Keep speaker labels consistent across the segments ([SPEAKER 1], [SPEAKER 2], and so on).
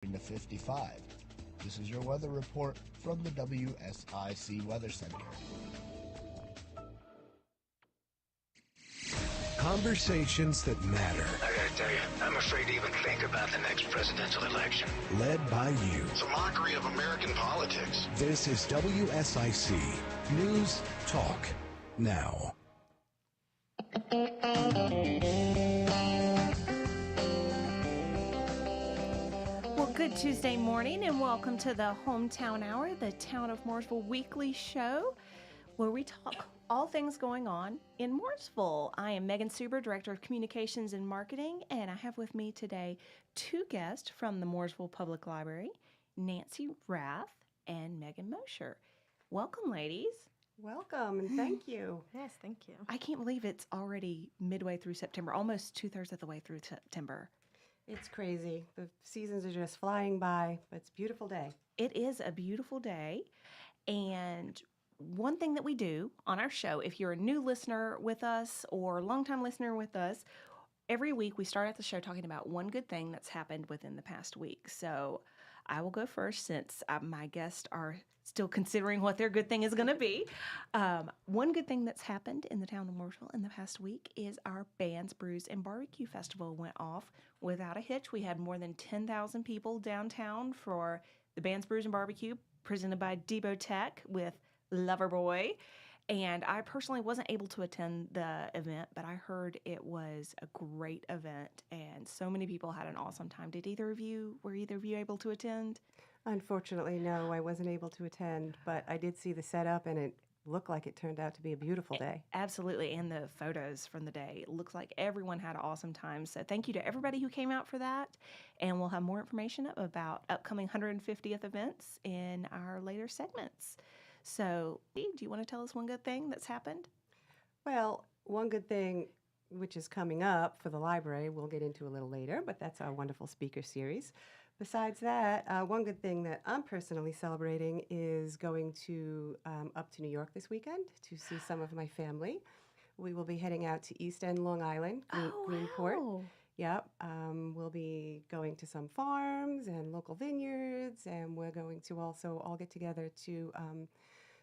[SPEAKER 1] to 55. This is your weather report from the WSIC Weather Center.
[SPEAKER 2] Conversations that matter.
[SPEAKER 3] I gotta tell you, I'm afraid to even think about the next presidential election.
[SPEAKER 2] Led by you.
[SPEAKER 3] It's a mockery of American politics.
[SPEAKER 2] This is WSIC News Talk Now.
[SPEAKER 4] Well, good Tuesday morning and welcome to the Hometown Hour, the Town of Mooresville weekly show, where we talk all things going on in Mooresville. I am Megan Suber, Director of Communications and Marketing, and I have with me today two guests from the Mooresville Public Library, Nancy Roth and Megan Mosher. Welcome, ladies.
[SPEAKER 5] Welcome, and thank you.
[SPEAKER 6] Yes, thank you.
[SPEAKER 4] I can't believe it's already midway through September, almost two-thirds of the way through September.
[SPEAKER 5] It's crazy. The seasons are just flying by, but it's a beautiful day.
[SPEAKER 4] It is a beautiful day, and one thing that we do on our show, if you're a new listener with us or a longtime listener with us, every week we start out the show talking about one good thing that's happened within the past week. So I will go first since my guests are still considering what their good thing is going to be. One good thing that's happened in the town of Mooresville in the past week is our Bands, Brews, and Barbecue Festival went off without a hitch. We had more than 10,000 people downtown for the Bands, Brews, and Barbecue presented by Debo Tech with Loverboy. And I personally wasn't able to attend the event, but I heard it was a great event and so many people had an awesome time. Were either of you able to attend?
[SPEAKER 5] Unfortunately, no, I wasn't able to attend, but I did see the setup, and it looked like it turned out to be a beautiful day.
[SPEAKER 4] Absolutely, and the photos from the day. It looks like everyone had an awesome time. So thank you to everybody who came out for that. And we'll have more information about upcoming 150th events in our later segments. So, do you want to tell us one good thing that's happened?
[SPEAKER 5] Well, one good thing which is coming up for the library, we'll get into a little later, but that's our wonderful speaker series. Besides that, one good thing that I'm personally celebrating is going to up to New York this weekend to see some of my family. We will be heading out to East End, Long Island, Greenport.
[SPEAKER 4] Wow.
[SPEAKER 5] Yep. We'll be going to some farms and local vineyards, and we're going to also all get together to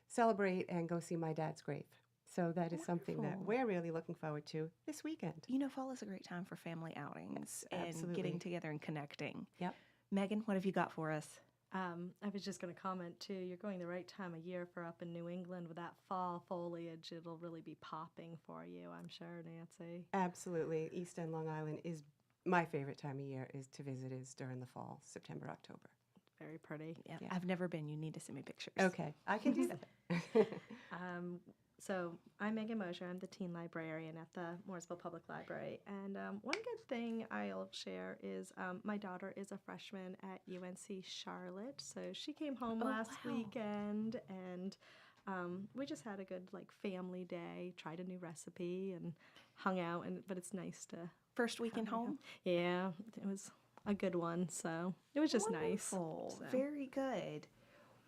[SPEAKER 5] celebrate and go see my dad's grave. So that is something that we're really looking forward to this weekend.
[SPEAKER 4] You know, fall is a great time for family outings and getting together and connecting.
[SPEAKER 5] Yep.
[SPEAKER 4] Megan, what have you got for us?
[SPEAKER 6] I was just going to comment, too, you're going the right time of year for up in New England with that fall foliage. It'll really be popping for you, I'm sure, Nancy.
[SPEAKER 5] Absolutely. East End, Long Island is my favorite time of year is to visit is during the fall, September, October.
[SPEAKER 6] Very pretty.
[SPEAKER 4] Yeah. I've never been. You need to send me pictures.
[SPEAKER 5] Okay, I can do that.
[SPEAKER 6] So I'm Megan Mosher. I'm the teen librarian at the Mooresville Public Library. And one good thing I'll share is my daughter is a freshman at UNC Charlotte. So she came home last weekend, and we just had a good family day, tried a new recipe, and hung out. But it's nice to
[SPEAKER 4] First weekend home?
[SPEAKER 6] Yeah, it was a good one. So it was just nice.
[SPEAKER 4] So.
[SPEAKER 6] Very
[SPEAKER 4] good.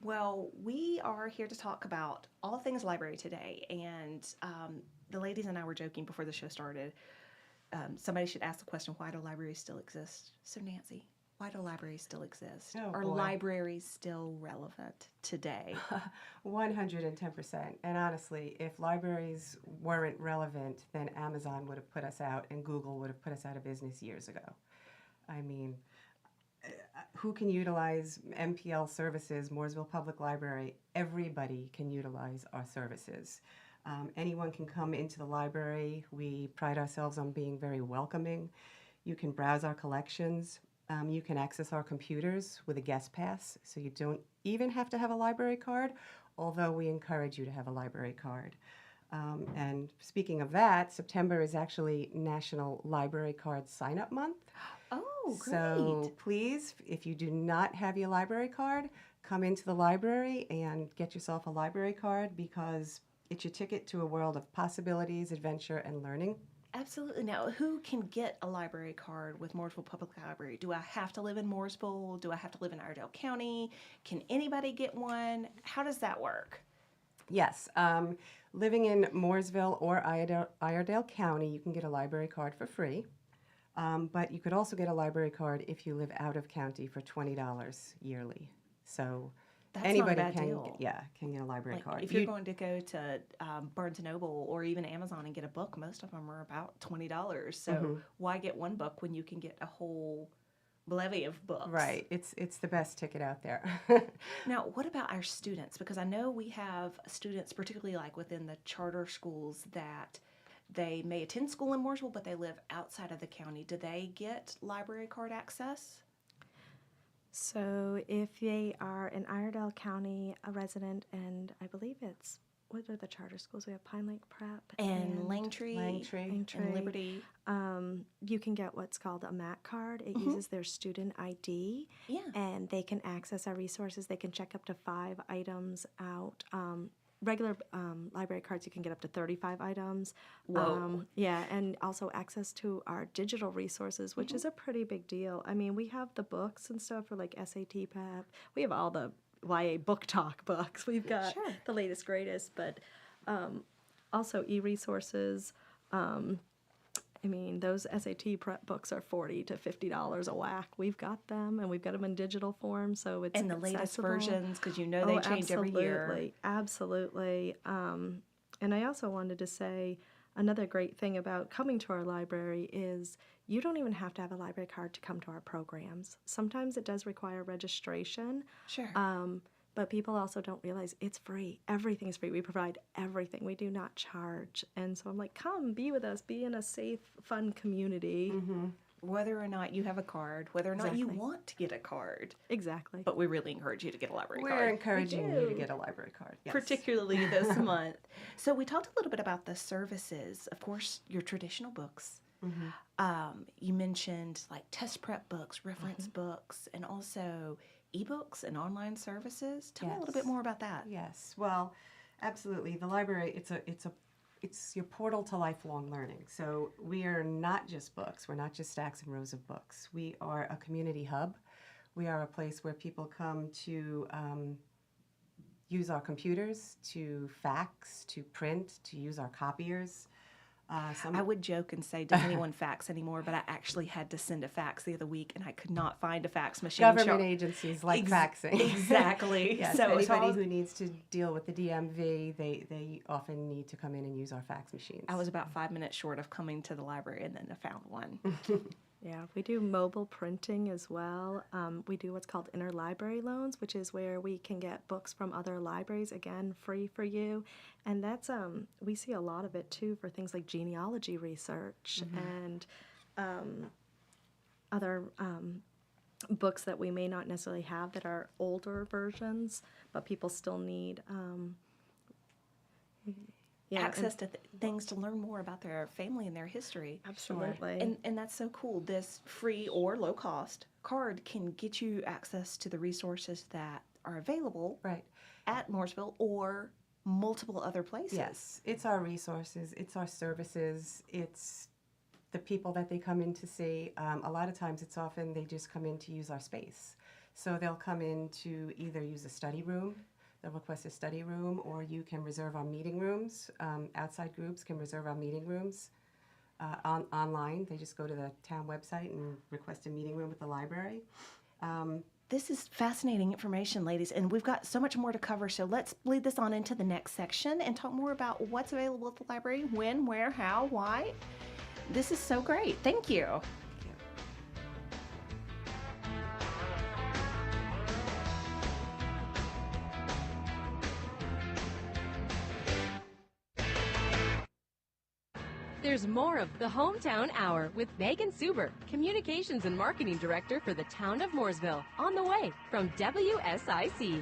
[SPEAKER 4] Well, we are here to talk about all things library today, and the ladies and I were joking before the show started. Somebody should ask the question, why do libraries still exist? So, Nancy, why do libraries still exist? Are libraries still relevant today?
[SPEAKER 5] 110%. And honestly, if libraries weren't relevant, then Amazon would have put us out and Google would have put us out of business years ago. I mean, who can utilize MPL services, Mooresville Public Library? Everybody can utilize our services. Anyone can come into the library. We pride ourselves on being very welcoming. You can browse our collections. You can access our computers with a guest pass, so you don't even have to have a library card, although we encourage you to have a library card. And speaking of that, September is actually National Library Card Sign-Up Month.
[SPEAKER 4] Oh, great.
[SPEAKER 5] So please, if you do not have your library card, come into the library and get yourself a library card because it's your ticket to a world of possibilities, adventure, and learning.
[SPEAKER 4] Absolutely. Now, who can get a library card with Mooresville Public Library? Do I have to live in Mooresville? Do I have to live in Iredell County? Can anybody get one? How does that work?
[SPEAKER 5] Yes. Living in Mooresville or Iredell County, you can get a library card for free. But you could also get a library card if you live out of county for $20 yearly. So
[SPEAKER 4] That's
[SPEAKER 5] anybody
[SPEAKER 4] not a bad
[SPEAKER 5] can
[SPEAKER 4] deal.
[SPEAKER 5] can get a library card.
[SPEAKER 4] If you're going to go to Barnes & Noble or even Amazon and get a book, most of them are about $20. So why get one book when you can get a whole levy of books?
[SPEAKER 5] Right. It's the best ticket out there.
[SPEAKER 4] Now, what about our students? Because I know we have students, particularly like within the charter schools, that they may attend school in Mooresville, but they live outside of the county. Do they get library card access?
[SPEAKER 6] So if they are an Iredell County a resident, and I believe what are the charter schools? We have Pine Lake Prep
[SPEAKER 4] And Langtree, and Liberty.
[SPEAKER 6] You can get what's called a MAC card. It uses their student ID, and they can access our resources. They can check up to 5 items out. Regular library cards, you can get up to 35 items.
[SPEAKER 4] Whoa.
[SPEAKER 6] And also access to our digital resources, which is a pretty big deal. I mean, we have the books and stuff for like SAT Prep. We have all the YA book talk books. We've got the latest, greatest, but also e-resources. I mean, those SAT prep books are $40 to $50 a whack. We've got them, and we've got them in digital form, so it's
[SPEAKER 4] and the latest
[SPEAKER 6] accessible.
[SPEAKER 4] versions, because you know they change every year.
[SPEAKER 6] Absolutely. And I also wanted to say another great thing about coming to our library is you don't even have to have a library card to come to our programs. Sometimes it does require registration.
[SPEAKER 4] Sure.
[SPEAKER 6] But people also don't realize it's free. Everything's free. We provide everything. We do not charge. And so I'm like, come, be with us. Be in a safe, fun community.
[SPEAKER 4] Whether or not you have a card, whether or not you want to get a card.
[SPEAKER 6] Exactly.
[SPEAKER 4] But we really encourage you to get a library card.
[SPEAKER 5] We're encouraging you to get a library card. Yes.
[SPEAKER 4] Particularly this month. So we talked a little bit about the services. Of course, your traditional books. You mentioned like test prep books, reference books, and also ebooks and online services. Tell me a little bit more about that.
[SPEAKER 5] Yes. Well, absolutely. The library, it's your portal to lifelong learning. So we are not just books. We're not just stacks and rows of books. We are a community hub. We are a place where people come to use our computers, to fax, to print, to use our copiers.
[SPEAKER 4] I would joke and say, does anyone fax anymore? But I actually had to send a fax the other week, and I could not find a fax machine.
[SPEAKER 5] Government agencies like faxing.
[SPEAKER 4] Exactly.
[SPEAKER 5] Yes, so anybody who needs to deal with the DMV, they often need to come in and use our fax machines.
[SPEAKER 4] I was about 5 minutes short of coming to the library, and then I found one.
[SPEAKER 6] Yeah, we do mobile printing as well. We do what's called interlibrary loans, which is where we can get books from other libraries, again, free for you. And that's, we see a lot of it too for things like genealogy research and other books that we may not necessarily have that are older versions, but people still need
[SPEAKER 4] access to things to learn more about their family and their history.
[SPEAKER 6] Absolutely.
[SPEAKER 4] And that's so cool. This free or low cost card can get you access to the resources that are available at Mooresville or multiple other places.
[SPEAKER 5] Yes, it's our resources, it's our services, it's the people that they come in to see. A lot of times it's often they just come in to use our space. So they'll come in to either use a study room, they'll request a study room, or you can reserve our meeting rooms. Outside groups can reserve our meeting rooms online. They just go to the town website and request a meeting room with the library.
[SPEAKER 4] This is fascinating information, ladies, and we've got so much more to cover, so let's lead this on into the next section and talk more about what's available at the library, when, where, how, why. This is so great. Thank you.
[SPEAKER 7] There's more of the Hometown Hour with Megan Suber, Communications and Marketing Director for the town of Mooresville, on the way from WSIC.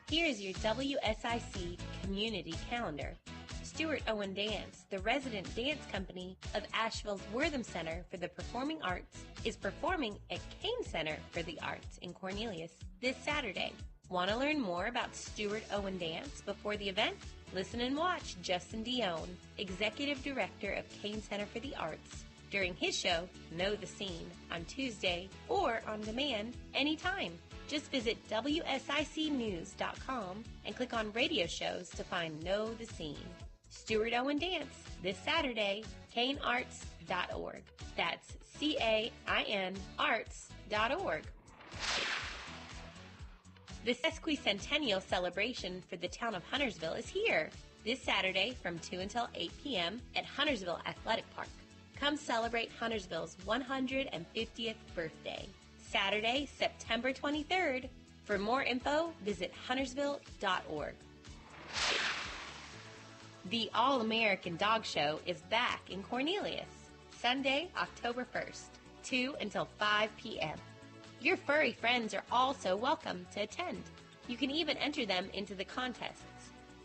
[SPEAKER 8] Here's your WSIC community calendar. Stuart Owen Dance, the resident dance company of Asheville's Wortham Center for the Performing Arts, is performing at Kane Center for the Arts in Cornelius this Saturday. Want to learn more about Stuart Owen Dance before the event? Listen and watch Justin Dione, Executive Director of Kane Center for the Arts, during his show, Know the Scene, on Tuesday or on demand anytime. Just visit WSICnews.com and click on radio shows to find Know the Scene. Stuart Owen Dance this Saturday, cainarts.org. That's CAIN arts.org. The sesquicentennial celebration for the town of Huntersville is here this Saturday from 2 until 8 p.m. at Huntersville Athletic Park. Come celebrate Huntersville's 150th birthday, Saturday, September 23rd. For more info, visit huntersville.org. The All-American Dog Show is back in Cornelius, Sunday, October 1st, 2 until 5 p.m. Your furry friends are also welcome to attend. You can even enter them into the contests.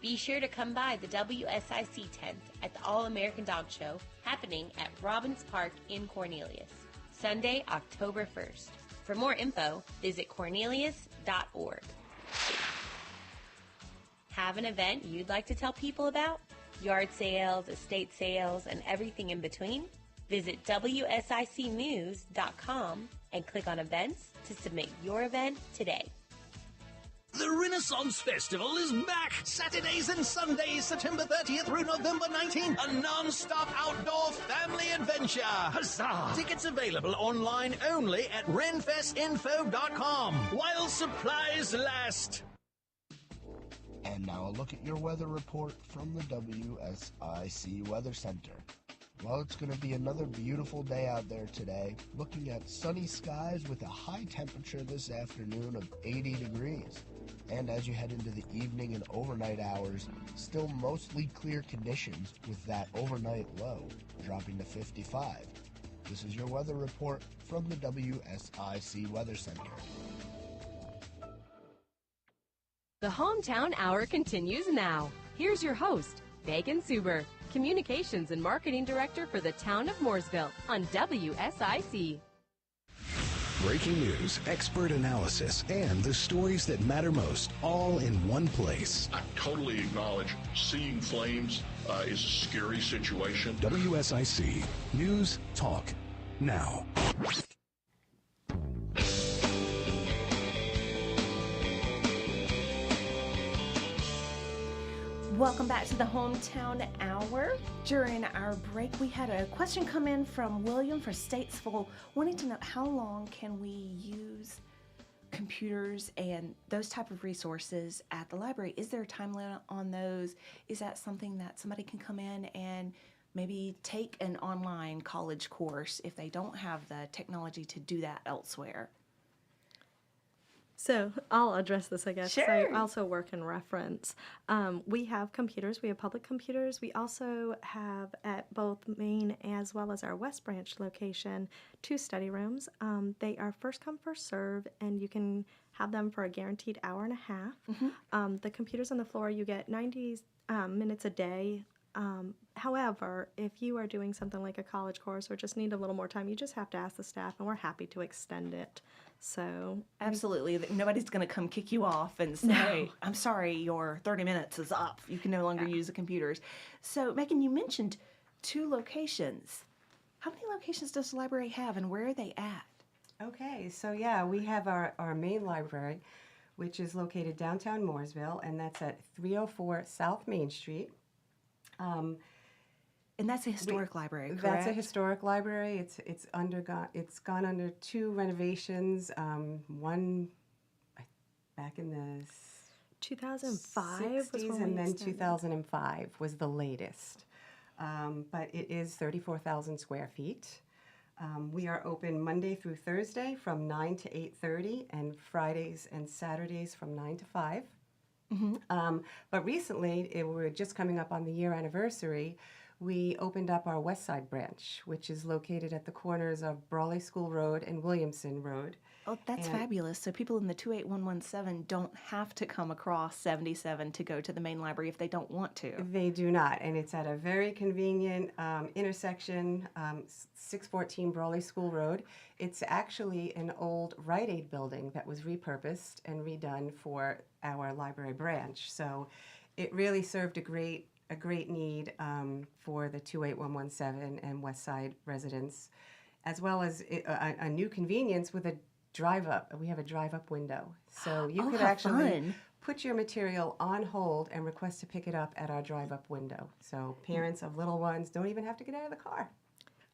[SPEAKER 8] Be sure to come by the WSIC tent at the All-American Dog Show happening at Robbins Park in Cornelius, Sunday, October 1st. For more info, visit cornelius.org. Have an event you'd like to tell people about? Yard sales, estate sales, and everything in between? Visit WSICnews.com and click on events to submit your event today.
[SPEAKER 9] The Renaissance Festival is back! Saturdays and Sundays, September 30th through November 19th. A non-stop outdoor family adventure. Huzzah! Tickets available online only at renfestinfo.com while supplies last.
[SPEAKER 1] And now a look at your weather report from the WSIC Weather Center. Well, it's going to be another beautiful day out there today, looking at sunny skies with a high temperature this afternoon of 80 degrees. And as you head into the evening and overnight hours, still mostly clear conditions with that overnight low dropping to 55. This is your weather report from the WSIC Weather Center.
[SPEAKER 7] The Hometown Hour continues now. Here's your host, Megan Suber, Communications and Marketing Director for the town of Mooresville on WSIC.
[SPEAKER 2] Breaking news, expert analysis, and the stories that matter most, all in one place.
[SPEAKER 10] I totally acknowledge seeing flames is a scary situation.
[SPEAKER 2] WSIC News Talk Now.
[SPEAKER 4] Welcome back to the Hometown Hour. During our break, we had a question come in from William for Statesville, wanting to know how long can we use computers and those type of resources at the library? Is there a time limit on those? Is that something that somebody can come in and maybe take an online college course if they don't have the technology to do that elsewhere?
[SPEAKER 6] So I'll address this, I guess.
[SPEAKER 4] Sure.
[SPEAKER 6] I also work in reference. We have computers. We have public computers. We also have at both Main as well as our West Branch location 2 study rooms. They are first come, first serve, and you can have them for a guaranteed hour and a half. Mm-hmm. The computers on the floor, you get 90 minutes a day. However, if you are doing something like a college course or just need a little more time, you just have to ask the staff, and we're happy to extend it. So
[SPEAKER 4] absolutely, nobody's going to come kick you off and say, no. I'm sorry, your 30 minutes is up. You can no longer use the computers. So, Megan, you mentioned 2 locations. How many locations does the library have, and where are they at?
[SPEAKER 5] Okay, so we have our main library, which is located downtown Mooresville, and that's at 304 South Main Street.
[SPEAKER 4] And that's a historic library, correct?
[SPEAKER 5] That's a historic library. It's gone under 2 renovations. One back in the
[SPEAKER 6] 2005
[SPEAKER 5] 60s, and then 2005 was the latest. But it is 34,000 square feet. We are open Monday through Thursday from 9 to 8:30, and Fridays and Saturdays from 9 to 5. Mm-hmm. But recently, we're just coming up on the year anniversary, we opened up our West Side branch, which is located at the corners of Brawley School Road and Williamson Road.
[SPEAKER 4] Oh, that's fabulous. So people in the 28117 don't have to come across 77 to go to the main library if they don't want to.
[SPEAKER 5] They do not, and it's at a very convenient intersection, 614 Brawley School Road. It's actually an old Rite Aid building that was repurposed and redone for our library branch. So it really served a great need for the 28117 and West Side residents, as well as a new convenience with a We have a drive-up window. So you
[SPEAKER 4] Oh,
[SPEAKER 5] could
[SPEAKER 4] how
[SPEAKER 5] actually
[SPEAKER 4] fun.
[SPEAKER 5] put your material on hold and request to pick it up at our drive-up window. So parents of little ones don't even have to get out of the car.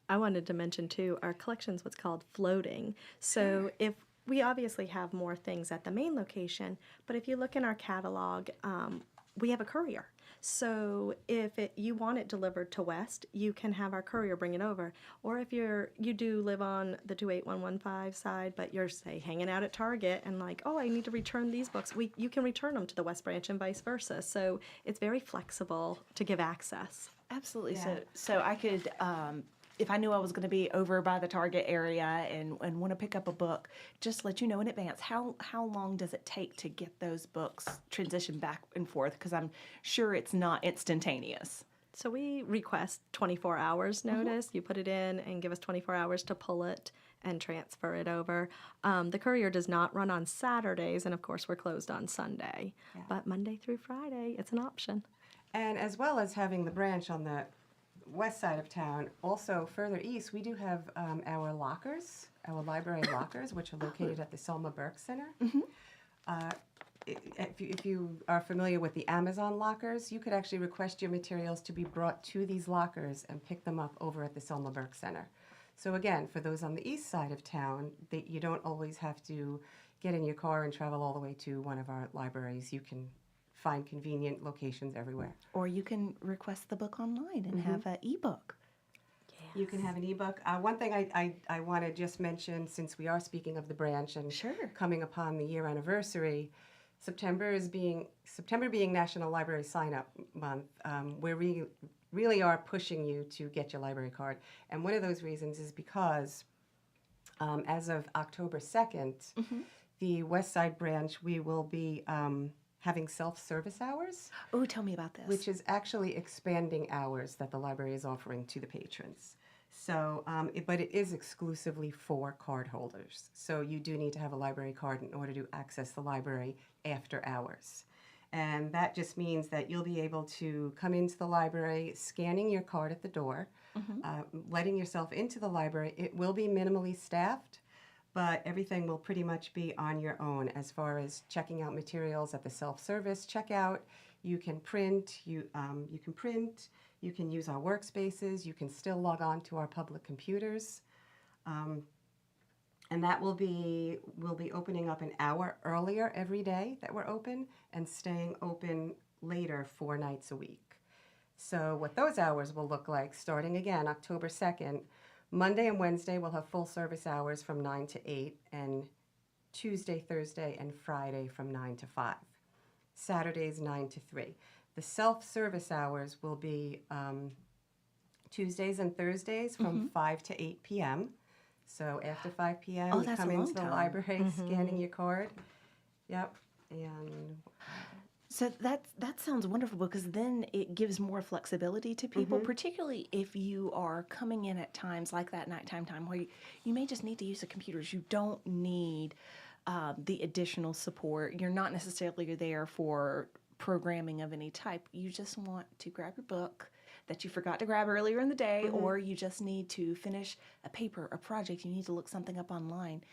[SPEAKER 6] I wanted to mention too, our collection's what's called floating. So if we obviously have more things at the main location, but if you look in our catalog, we have a courier. So if you want it delivered to West, you can have our courier bring it over. Or if you do live on the 28115 side, but you're, say, hanging out at Target and like, oh, I need to return these books, you can return them to the West Branch and vice versa. So it's very flexible to give access.
[SPEAKER 4] Absolutely.
[SPEAKER 5] Yeah.
[SPEAKER 4] So I could, if I knew I was going to be over by the Target area and want to pick up a book, just let you know in advance. How long does it take to get those books transitioned back and forth? Because I'm sure it's not instantaneous.
[SPEAKER 6] So we request 24 hours notice. You put it in and give us 24 hours to pull it and transfer it over. The courier does not run on Saturdays, and of course we're closed on Sunday.
[SPEAKER 5] Yeah.
[SPEAKER 6] But Monday through Friday, it's an option.
[SPEAKER 5] And as well as having the branch on the west side of town, also further east, we do have our lockers, our library lockers, which are located at the Selma Burke Center. If you are familiar with the Amazon lockers, you could actually request your materials to be brought to these lockers and pick them up over at the Selma Burke Center. So again, for those on the east side of town, you don't always have to get in your car and travel all the way to one of our libraries. You can find convenient locations everywhere.
[SPEAKER 4] Or you can request the book online and have an ebook.
[SPEAKER 5] You can have an ebook. One thing I want to just mention, since we are speaking of the branch and coming upon the year anniversary, September being National Library Sign Up Month, we really are pushing you to get your library card. And one of those reasons is because as of October 2nd, the West Side branch, we will be having self-service hours.
[SPEAKER 4] Oh, tell me about this.
[SPEAKER 5] Which is actually expanding hours that the library is offering to the patrons. So, but it is exclusively for card holders. So you do need to have a library card in order to access the library after hours. And that just means that you'll be able to come into the library, scanning your card at the door, letting yourself into the library. It will be minimally staffed, but everything will pretty much be on your own as far as checking out materials at the self-service checkout. You can print, you can use our workspaces, you can still log on to our public computers. And that we'll be opening up an hour earlier every day that we're open and staying open later 4 nights a week. So what those hours will look like, starting again October 2nd, Monday and Wednesday we'll have full service hours from 9 to 8, and Tuesday, Thursday, and Friday from 9 to 5. Saturdays 9 to 3. The self-service hours will be Tuesdays and Thursdays from 5 to 8 p.m. So after 5 p.m., you come into the library, scanning your card. Yep. And
[SPEAKER 4] so that sounds wonderful, because then it gives more flexibility to people, particularly if you are coming in at times like that nighttime time where you may just need to use the computers. You don't need the additional support. You're not necessarily there for programming of any type. You just want to grab your book that you forgot to grab earlier in the day, or you just need to finish a paper, a project. You need to look something up online.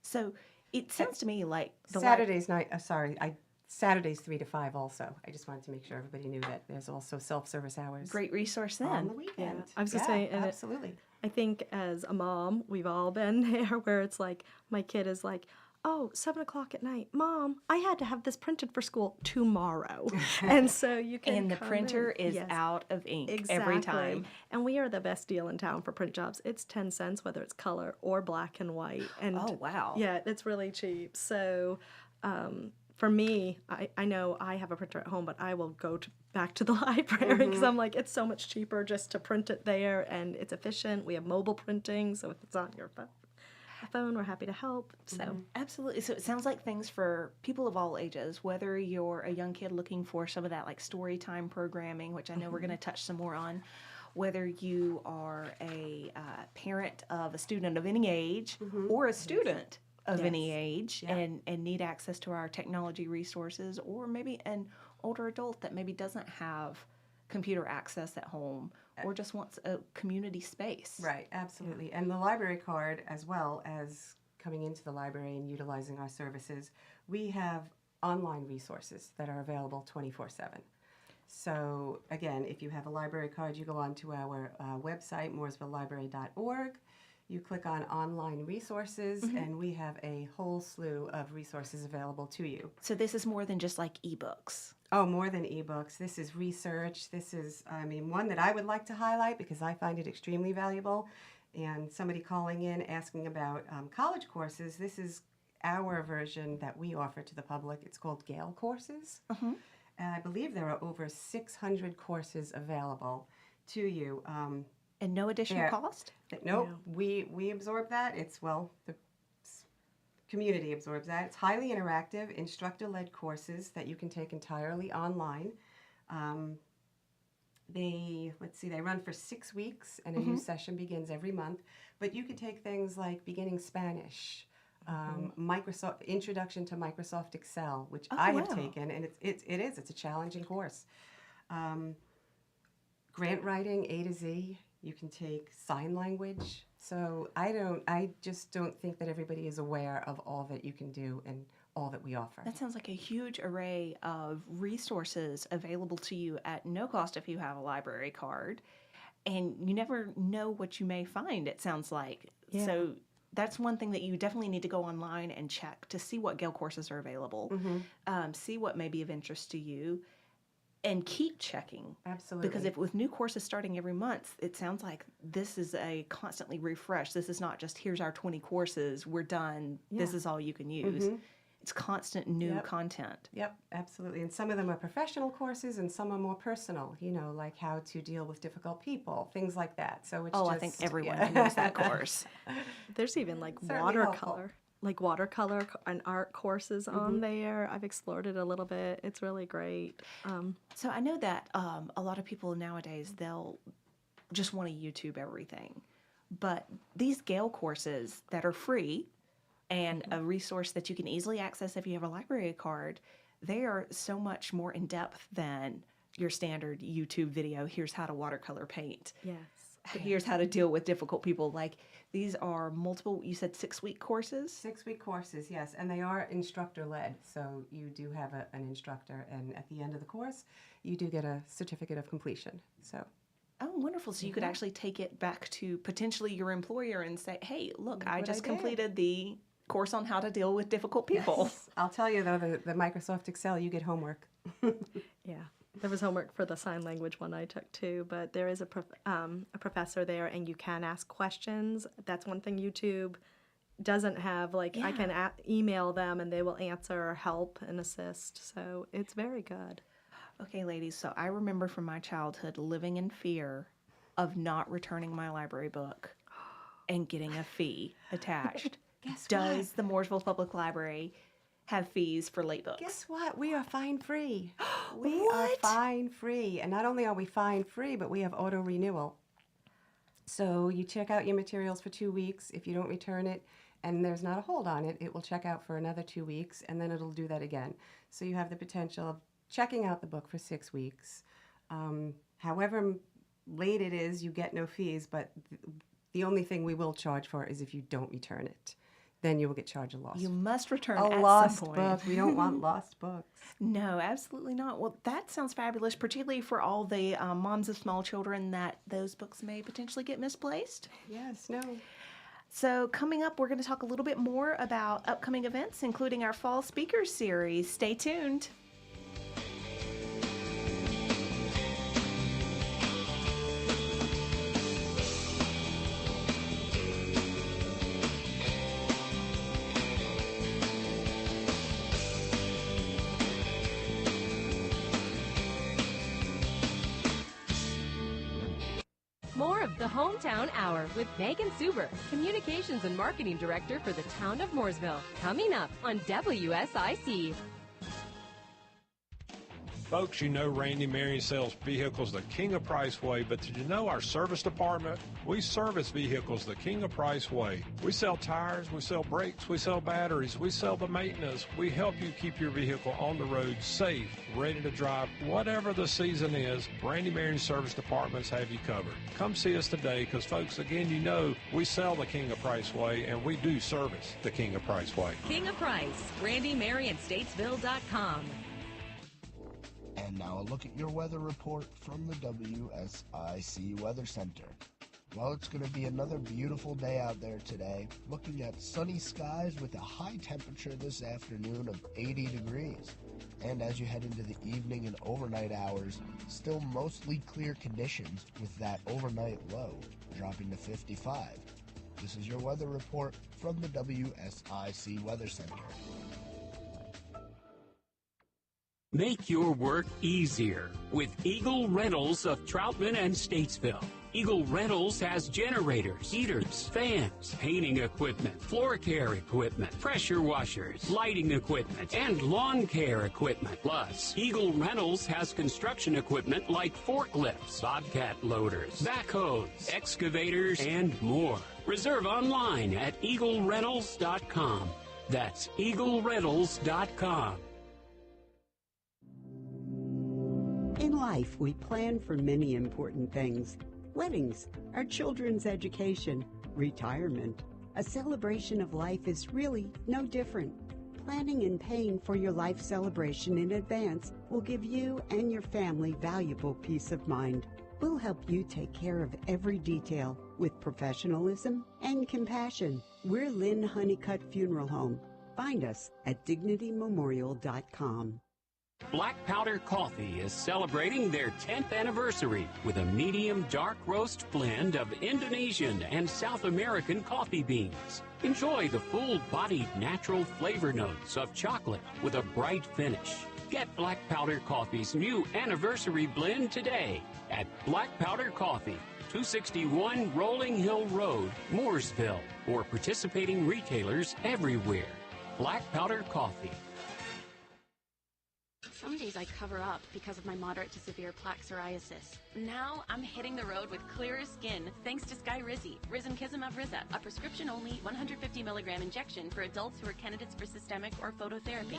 [SPEAKER 4] So it sounds to me like
[SPEAKER 5] Saturdays 3 to 5 also. I just wanted to make sure everybody knew that there's also self-service hours.
[SPEAKER 4] Great resource then.
[SPEAKER 5] On the weekend.
[SPEAKER 6] Yeah. I was going to say,
[SPEAKER 5] absolutely.
[SPEAKER 6] I think as a mom, we've all been there where it's like, my kid is like, oh, 7 o'clock at night, Mom, I had to have this printed for school tomorrow. And so you can
[SPEAKER 4] And the printer is out of ink every time.
[SPEAKER 6] And we are the best deal in town for print jobs. It's 10 cents, whether it's color or black and white. And
[SPEAKER 4] oh, wow.
[SPEAKER 6] Yeah, it's really cheap. So for me, I know I have a printer at home, but I will go back to the library because I'm like, it's so much cheaper just to print it there, and it's efficient. We have mobile printing, so if it's on your phone, we're happy to help. So
[SPEAKER 4] absolutely. So it sounds like things for people of all ages, whether you're a young kid looking for some of that like story time programming, which I know we're going to touch some more on, whether you are a parent of a student of any age or a student of any age and need access to our technology resources, or maybe an older adult that maybe doesn't have computer access at home or just wants a community space.
[SPEAKER 5] Right, absolutely. And the library card, as well as coming into the library and utilizing our services, we have online resources that are available 24/7. So again, if you have a library card, you go onto our website, mooresvillelibrary.org. You click on online resources, and we have a whole slew of resources available to you.
[SPEAKER 4] So this is more than just like ebooks.
[SPEAKER 5] Oh, more than ebooks. This is research. This is, one that I would like to highlight because I find it extremely valuable. And somebody calling in asking about college courses, this is our version that we offer to the public. It's called Gale Courses. And I believe there are over 600 courses available to you.
[SPEAKER 4] And no additional cost?
[SPEAKER 5] Nope. We absorb that. The community absorbs that. It's highly interactive, instructor-led courses that you can take entirely online. They run for 6 weeks, and a new session begins every month. But you could take things like beginning Spanish, Microsoft Introduction to Microsoft Excel, which I have taken, and it's a challenging course. Grant writing A to Z. You can take sign language. So I just don't think that everybody is aware of all that you can do and all that we offer.
[SPEAKER 4] That sounds like a huge array of resources available to you at no cost if you have a library card. And you never know what you may find, it sounds like.
[SPEAKER 6] Yeah.
[SPEAKER 4] So that's one thing that you definitely need to go online and check to see what Gale courses are available, see what may be of interest to you, and keep checking.
[SPEAKER 5] Absolutely.
[SPEAKER 4] Because with new courses starting every month, it sounds like this is a constantly refresh. This is not just, here's our 20 courses, we're done, this is all you can use. It's constant new content.
[SPEAKER 5] Yep, absolutely. And some of them are professional courses and some are more personal, like how to deal with difficult people, things like that. So it's
[SPEAKER 4] I think everyone can use that course.
[SPEAKER 6] There's even like
[SPEAKER 5] Certainly
[SPEAKER 6] watercolor and art courses on there. I've explored it a little bit. It's really great.
[SPEAKER 4] So I know that a lot of people nowadays, they'll just want to YouTube everything. But these Gale courses that are free and a resource that you can easily access if you have a library card, they are so much more in depth than your standard YouTube video. Here's how to watercolor paint.
[SPEAKER 6] Yes.
[SPEAKER 4] Here's how to deal with difficult people. Like, these are multiple, you said 6-week courses?
[SPEAKER 5] 6-week courses, yes. And they are instructor-led. So you do have an instructor. And at the end of the course, you do get a certificate of completion. So.
[SPEAKER 4] Oh, wonderful. So you could actually take it back to potentially your employer and say, hey, look, I just completed the course on how to deal with difficult people.
[SPEAKER 5] Yes. I'll tell you, though, the Microsoft Excel, you get homework.
[SPEAKER 6] Yeah. There was homework for the sign language one I took too, but there is a professor there, and you can ask questions. That's one thing YouTube doesn't have. I can email them, and they will answer or help and assist. So it's very good.
[SPEAKER 4] Okay, ladies, so I remember from my childhood living in fear of not returning my library book and getting a fee attached. Does the Mooresville Public Library have fees for late books?
[SPEAKER 5] Guess what? We are fine-free. We are fine-free. And not only are we fine-free, but we have auto-renewal. So you check out your materials for 2 weeks. If you don't return it and there's not a hold on it, it will check out for another 2 weeks, and then it'll do that again. So you have the potential of checking out the book for 6 weeks. However late it is, you get no fees, but the only thing we will charge for is if you don't return it. Then you will get charged a loss.
[SPEAKER 4] You must return
[SPEAKER 5] a
[SPEAKER 4] at
[SPEAKER 5] lost
[SPEAKER 4] some point.
[SPEAKER 5] book. We don't want lost books.
[SPEAKER 4] No, absolutely not. Well, that sounds fabulous, particularly for all the moms of small children that those books may potentially get misplaced.
[SPEAKER 5] Yes, no.
[SPEAKER 4] So coming up, we're going to talk a little bit more about upcoming events, including our Fall Speakers Series. Stay tuned.
[SPEAKER 7] More of the Hometown Hour with Megan Suber, Communications and Marketing Director for the town of Mooresville, coming up on WSIC.
[SPEAKER 11] Folks, you know Randy Marion sells vehicles the King of Price way, but did you know our service department? We service vehicles the King of Price way. We sell tires, we sell brakes, we sell batteries, we sell the maintenance. We help you keep your vehicle on the road safe, ready to drive. Whatever the season is, Randy Marion service departments have you covered. Come see us today because, folks, again, you know we sell the King of Price way and we do service the King of Price way.
[SPEAKER 7] King of Price, RandyMarionStatesville.com.
[SPEAKER 1] And now a look at your weather report from the WSIC Weather Center. Well, it's going to be another beautiful day out there today, looking at sunny skies with a high temperature this afternoon of 80 degrees. And as you head into the evening and overnight hours, still mostly clear conditions with that overnight low dropping to 55. This is your weather report from the WSIC Weather Center.
[SPEAKER 12] Make your work easier with Eagle Rentals of Troutman and Statesville. Eagle Rentals has generators, heaters, fans, painting equipment, floor care equipment, pressure washers, lighting equipment, and lawn care equipment. Plus, Eagle Rentals has construction equipment like forklifts, bobcat loaders, backhoes, excavators, and more. Reserve online at EagleRentals.com. That's EagleRentals.com.
[SPEAKER 13] In life, we plan for many important things. Weddings, our children's education, retirement. A celebration of life is really no different. Planning and paying for your life celebration in advance will give you and your family valuable peace of mind. We'll help you take care of every detail with professionalism and compassion. We're Lynn Honeycutt Funeral Home. Find us at DignityMemorial.com.
[SPEAKER 12] Black Powder Coffee is celebrating their 10th anniversary with a medium dark roast blend of Indonesian and South American coffee beans. Enjoy the full-bodied natural flavor notes of chocolate with a bright finish. Get Black Powder Coffee's new anniversary blend today at Black Powder Coffee, 261 Rolling Hill Road, Mooresville, or participating retailers everywhere. Black Powder Coffee.
[SPEAKER 14] Some days I cover up because of my moderate to severe plaque psoriasis. Now I'm hitting the road with clearer skin thanks to Skyrizi, Risankizumab Riza, a prescription-only 150 milligram injection for adults who are candidates for systemic or phototherapy.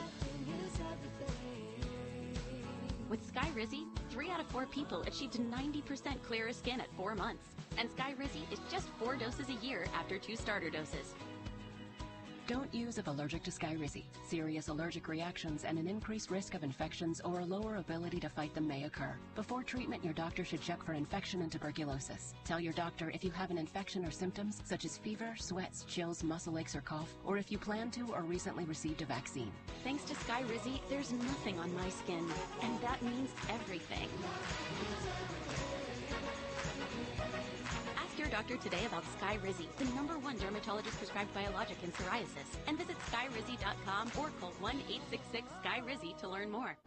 [SPEAKER 14] With Skyrizi, 3 out of 4 people achieved 90% clearer skin at 4 months. And Skyrizi is just 4 doses a year after 2 starter doses.
[SPEAKER 15] Don't use if allergic to Skyrizi. Serious allergic reactions and an increased risk of infections or a lower ability to fight them may occur. Before treatment, your doctor should check for infection and tuberculosis. Tell your doctor if you have an infection or symptoms such as fever, sweats, chills, muscle aches, or cough, or if you plan to or recently received a vaccine.
[SPEAKER 14] Thanks to Skyrizi, there's nothing on my skin, and that means everything. Ask your doctor today about Skyrizi, the #1 dermatologist prescribed biologic in psoriasis, and visit skyrizi.com or call 1-866-SKY-RIZZI to learn more.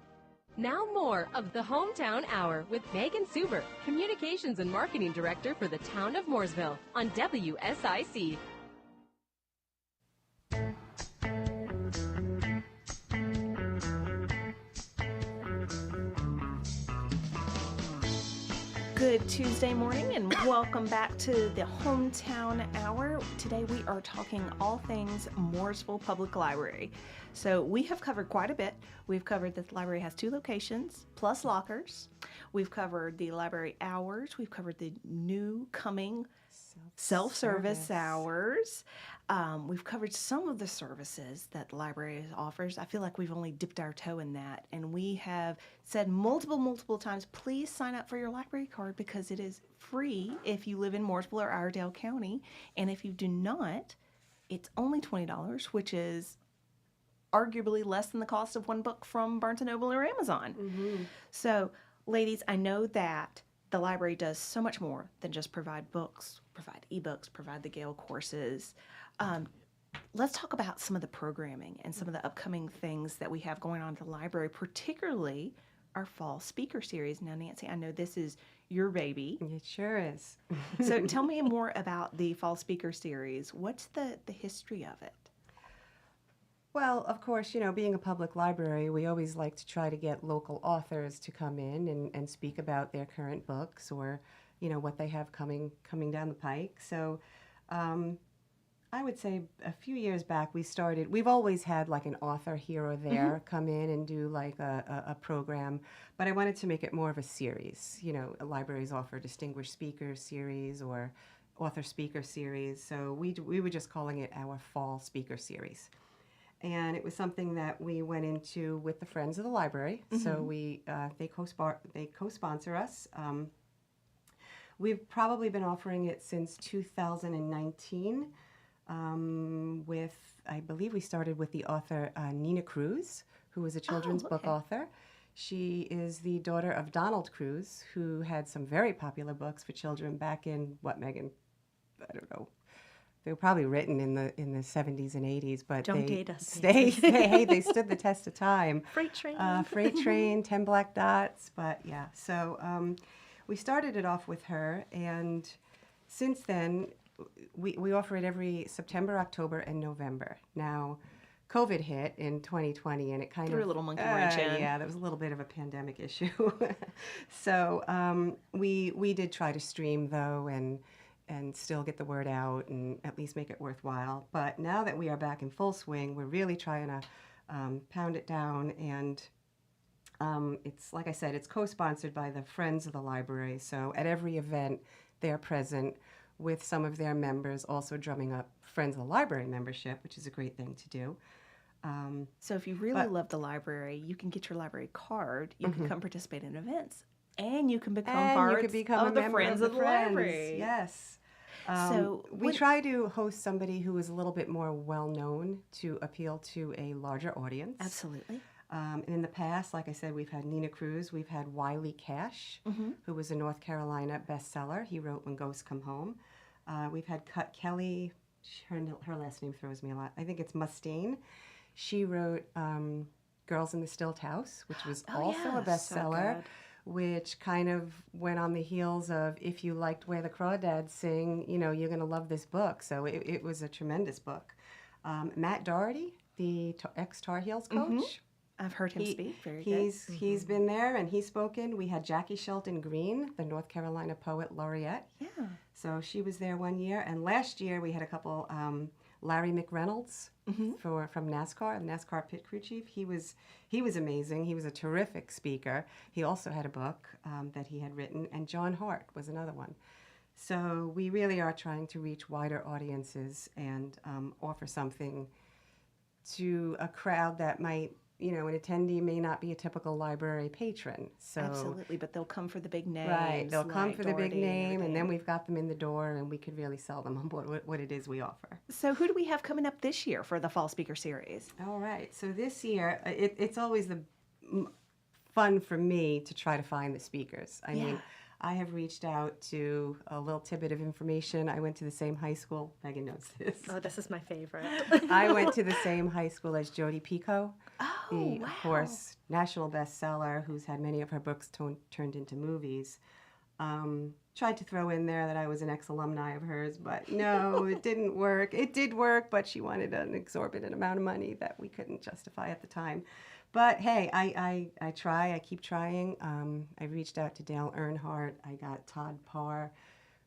[SPEAKER 7] Now more of the Hometown Hour with Megan Suber, Communications and Marketing Director for the town of Mooresville on WSIC.
[SPEAKER 4] Good Tuesday morning and welcome back to the Hometown Hour. Today we are talking all things Mooresville Public Library. So we have covered quite a bit. We've covered that the library has 2 locations plus lockers. We've covered the library hours. We've covered the new coming self-service hours. We've covered some of the services that the library offers. I feel like we've only dipped our toe in that. And we have said multiple times, please sign up for your library card because it is free if you live in Mooresville or Iredell County. And if you do not, it's only $20, which is arguably less than the cost of one book from Barnes & Noble or Amazon. Mm-hmm. So, ladies, I know that the library does so much more than just provide books, provide ebooks, provide the Gale courses. Let's talk about some of the programming and some of the upcoming things that we have going on at the library, particularly our fall speaker series. Now, Nancy, I know this is your baby.
[SPEAKER 5] It sure is.
[SPEAKER 4] So tell me more about the fall speaker series. What's the history of it?
[SPEAKER 5] Well, of course, being a public library, we always like to try to get local authors to come in and speak about their current books or, what they have coming down the pike. So I would say a few years back we've always had like an author here or there come in and do like a program, but I wanted to make it more of a series. Libraries offer distinguished speaker series or author speaker series, so we were just calling it our fall speaker series. And it was something that we went into with the Friends of the Library. So they co-sponsor us. We've probably been offering it since 2019. I believe we started with the author Nina Cruz, who was a children's book author. She is the daughter of Donald Cruz, who had some very popular books for children back in, Megan? I don't know. They were probably written in the 70s and 80s, but
[SPEAKER 6] Don't date us.
[SPEAKER 5] They stood the test of time.
[SPEAKER 6] Freight Train.
[SPEAKER 5] Freight Train, 10 Black Dots, but yeah. So we started it off with her, and since then, we offer it every September, October, and November. Now, COVID hit in 2020, and it kind
[SPEAKER 4] Threw
[SPEAKER 5] of
[SPEAKER 4] a little monkey wrench in.
[SPEAKER 5] Yeah, there was a little bit of a pandemic issue. So we did try to stream though, and still get the word out and at least make it worthwhile. But now that we are back in full swing, we're really trying to pound it down. And it's, like I said, it's co-sponsored by the Friends of the Library. So at every event, they're present with some of their members, also drumming up Friends of the Library membership, which is a great thing to do.
[SPEAKER 4] So if you really love the library, you can get your library card. You can come participate in events. And you can become part of the Friends of the Library.
[SPEAKER 5] Yes.
[SPEAKER 4] So
[SPEAKER 5] we try to host somebody who is a little bit more well-known to appeal to a larger audience.
[SPEAKER 4] Absolutely.
[SPEAKER 5] And in the past, like I said, we've had Nina Cruz. We've had Wiley Cash, who was a North Carolina bestseller. He wrote When Ghosts Come Home. We've had Cut Kelly. Her last name throws me a lot. I think it's Mustaine. She wrote Girls in the Stilt House, which was also a bestseller. Which kind of went on the heels of, if you liked Where the Crawdads Sing, you're going to love this book. So it was a tremendous book. Matt Doherty, the ex-Tar Heels coach.
[SPEAKER 4] I've heard him speak. Very good.
[SPEAKER 5] He's been there and he's spoken. We had Jackie Shelton Green, the North Carolina Poet Laureate.
[SPEAKER 4] Yeah.
[SPEAKER 5] So she was there one year. And last year we had a couple, Larry McReynolds from NASCAR, the NASCAR pit crew chief. He was amazing. He was a terrific speaker. He also had a book that he had written, and John Hart was another one. So we really are trying to reach wider audiences and offer something to a crowd that might, an attendee may not be a typical library patron. So
[SPEAKER 4] Absolutely, but they'll come for the big names.
[SPEAKER 5] Right, they'll come
[SPEAKER 4] like
[SPEAKER 5] for the big
[SPEAKER 4] Doherty
[SPEAKER 5] name, and then we've got them in the door, and we could really sell them on what it is we offer.
[SPEAKER 4] So who do we have coming up this year for the Fall Speaker Series?
[SPEAKER 5] All right, so this year, it's always fun for me to try to find the speakers. I mean, I have reached out to a little tidbit of information. I went to the same high school. Megan knows this.
[SPEAKER 6] Oh, this is my favorite.
[SPEAKER 5] I went to the same high school as Jodi Picoult, of course, national bestseller, who's had many of her books turned into movies. Tried to throw in there that I was an ex-alumni of hers, but no, it didn't work. It did work, but she wanted an exorbitant amount of money that we couldn't justify at the time. But hey, I try. I keep trying. I reached out to Dale Earnhardt. I got Todd Parr,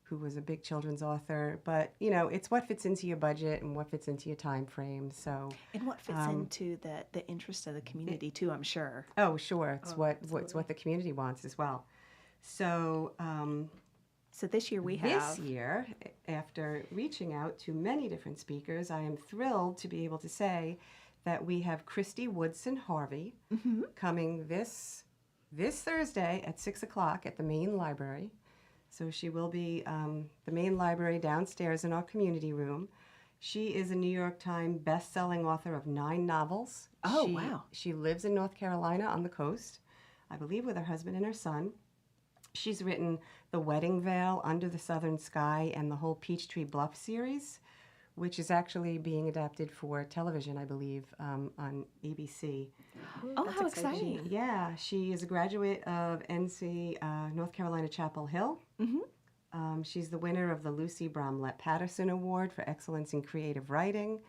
[SPEAKER 5] who was a big children's author. But it's what fits into your budget and what fits into your time frame. So
[SPEAKER 4] and what fits into the interest of the community too, I'm sure.
[SPEAKER 5] Oh, sure. It's what the community wants as well. So.
[SPEAKER 4] So this year we have.
[SPEAKER 5] This year, after reaching out to many different speakers, I am thrilled to be able to say that we have Christy Woodson Harvey coming this Thursday at 6 o'clock at the main library. So she will be the main library downstairs in our community room. She is a New York Times best-selling author of 9 novels.
[SPEAKER 4] Oh, wow.
[SPEAKER 5] She lives in North Carolina on the coast, I believe with her husband and her son. She's written The Wedding Veil, Under the Southern Sky, and the whole Peachtree Bluff series, which is actually being adapted for television, I believe, on ABC.
[SPEAKER 4] Oh, how exciting.
[SPEAKER 5] Yeah, she is a graduate of NC, North Carolina Chapel Hill. She's the winner of the Lucy Bromlett Patterson Award for Excellence in Creative Writing.